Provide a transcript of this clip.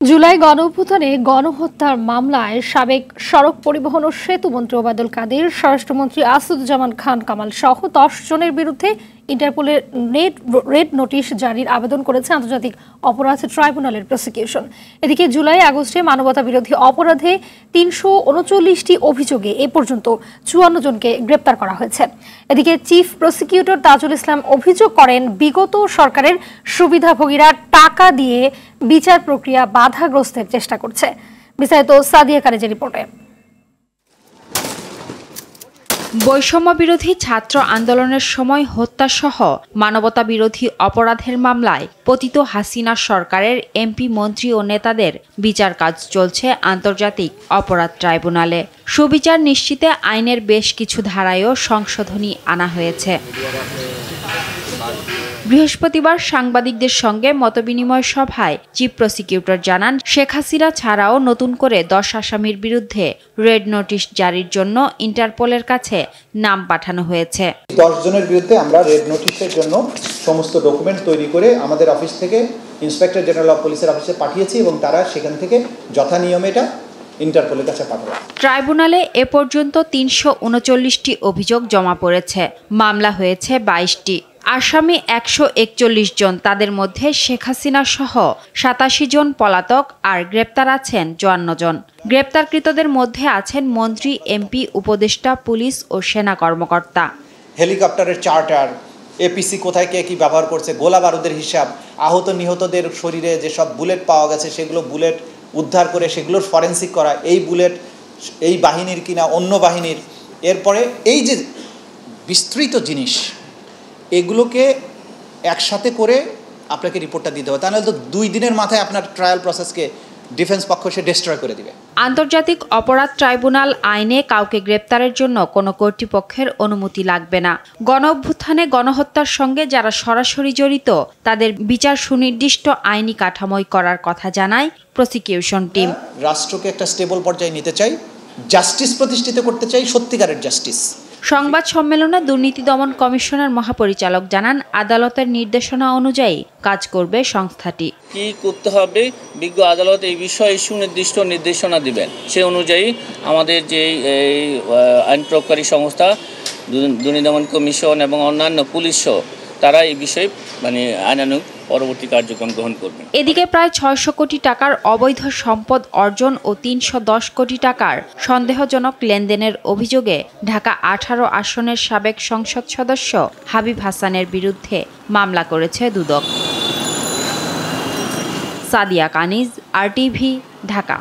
জুলাই গণঅভ্যুত্থানে গণহত্যার মামলায় সাবেক সড়ক পরিবহন ও সেতু মন্ত্রী ওবায়দুল কাদের, স্বরাষ্ট্রমন্ত্রী আসাদুজ্জামান খান কামাল সহ 10 জনের বিরুদ্ধে ইন্টারপোলের রেড নোটিশ জারির আবেদন করেছে আন্তর্জাতিক অপরাধ ট্রাইব্যুনালের প্রসিকিউশন। এদিকে জুলাই আগস্টে মানবতা বিরোধী অপরাধে ৩৩৯টি অভিযোগে এ পর্যন্ত ৫৪ জনকে গ্রেপ্তার করা হয়েছে। এদিকে চিফ প্রসিকিউটর তাজুল ইসলাম অভিযোগ করেন, বিগত সরকারের সুবিধাভোগীরা টাকা দিয়ে বিচার প্রক্রিয়া বাধাগ্রস্তের চেষ্টা করছে। বিস্তারিত সাদিয়া কারেজের রিপোর্টে। বৈষম্য বিরোধী ছাত্র আন্দোলনের সময় হত্যাসহ মানবতা বিরোধী অপরাধের মামলায় পতিত হাসিনা সরকারের এমপি, মন্ত্রী ও নেতাদের বিচার কাজ চলছে আন্তর্জাতিক অপরাধ ট্রাইব্যুনালে। সুবিচার নিশ্চিতে আইনের বেশ কিছু ধারায়ও সংশোধনী আনা হয়েছে। বৃহস্পতিবার সাংবাদিকদের সঙ্গে মতবিনিময় সভায় চিফ প্রসিকিউটর জানান, শেখ হাসিনা ছাড়াও নতুন করে 10 আসামির বিরুদ্ধে রেড নোটিশ জারির জন্য ইন্টারপোলের কাছে নাম পাঠানো হয়েছে। 10 জনের বিরুদ্ধে আমরা রেড নোটিশের জন্য সমস্ত ডকুমেন্ট তৈরি করে আমাদের অফিস থেকে ইন্সপেক্টর জেনারেল অফ পুলিশের অফিসে পাঠিয়েছি এবং তারা সেখান থেকে যথানিয়মে এটা ইন্টারপোলের কাছে পাঠাবে। ট্রাইব্যুনালে এ পর্যন্ত ৩৩৯টি অভিযোগ জমা পড়েছে। মামলা হয়েছে 22টি। আসামি 141 জন, তাদের মধ্যে শেখ হাসিনা সহ 87 জন পলাতক, আর গ্রেপ্তার আছেন 54 জন। গ্রেপ্তারকৃতদের মধ্যে আছেন মন্ত্রী, এমপি, উপদেষ্টা, পুলিশ ও সেনা কর্মকর্তা। হেলিকপ্টারের চার্টার, এপিসি কোথায় কে কি ব্যবহার করছে, গোলা বারুদের হিসাব, আহত নিহতদের শরীরে যেসব বুলেট পাওয়া গেছে সেগুলো বুলেট উদ্ধার করে সেগুলোর ফরেন্সিক করা, এই বুলেট এই বাহিনীর কিনা অন্য বাহিনীর। এরপরে এই যে বিস্তৃত জিনিস, এগুলোকে একসাথে করে আপনাকে রিপোর্টটা দিতে হবে, তাহলে তো 2 দিনের মাথায় আপনার ট্রায়াল প্রসেসকে ডিফেন্স পক্ষ সে ডিস্ট্রয় করে দিবে। আন্তর্জাতিক অপরাধ ট্রাইব্যুনাল আইনে কাউকে গ্রেপ্তারের জন্য কোনো কর্তৃপক্ষের অনুমতি লাগবে না। গণঅভ্যুত্থানে গণহত্যার সঙ্গে যারা সরাসরি জড়িত তাদের বিচার সুনির্দিষ্ট আইনি কাঠামোয় করার কথা জানায় প্রসিকিউশন টিম। রাষ্ট্রকে একটা স্টেবল পর্যায়ে নিতে চাই, জাস্টিস প্রতিষ্ঠিত করতে চাই, সত্যিকারের জাস্টিস। সংবাদ সম্মেলনে দুর্নীতি দমন কমিশনের মহাপরিচালক জানান, আদালতের নির্দেশনা অনুযায়ী কাজ করবে সংস্থাটি। কি করতে হবে বিজ্ঞ আদালত এই বিষয়ে সুনির্দিষ্ট নির্দেশনা দিবেন, সে অনুযায়ী আমাদের যে আইন প্রয়োগকারী সংস্থা, দুর্নীতি দমন কমিশন এবং অন্যান্য পুলিশ তারা এই বিষয়ে আইনানুগ পরবর্তী কার্যক্রম গ্রহণ করবেন। এদিকে প্রায় 600 কোটি টাকার অবৈধ সম্পদ অর্জন ও 310 কোটি টাকার সন্দেহজনক লেনদেনের অভিযোগে ঢাকা 18 আসনের সাবেক সংসদ সদস্য হাবিব হাসানের বিরুদ্ধে মামলা করেছে দুদক। সাদিয়া কানিজ, RTV, ঢাকা।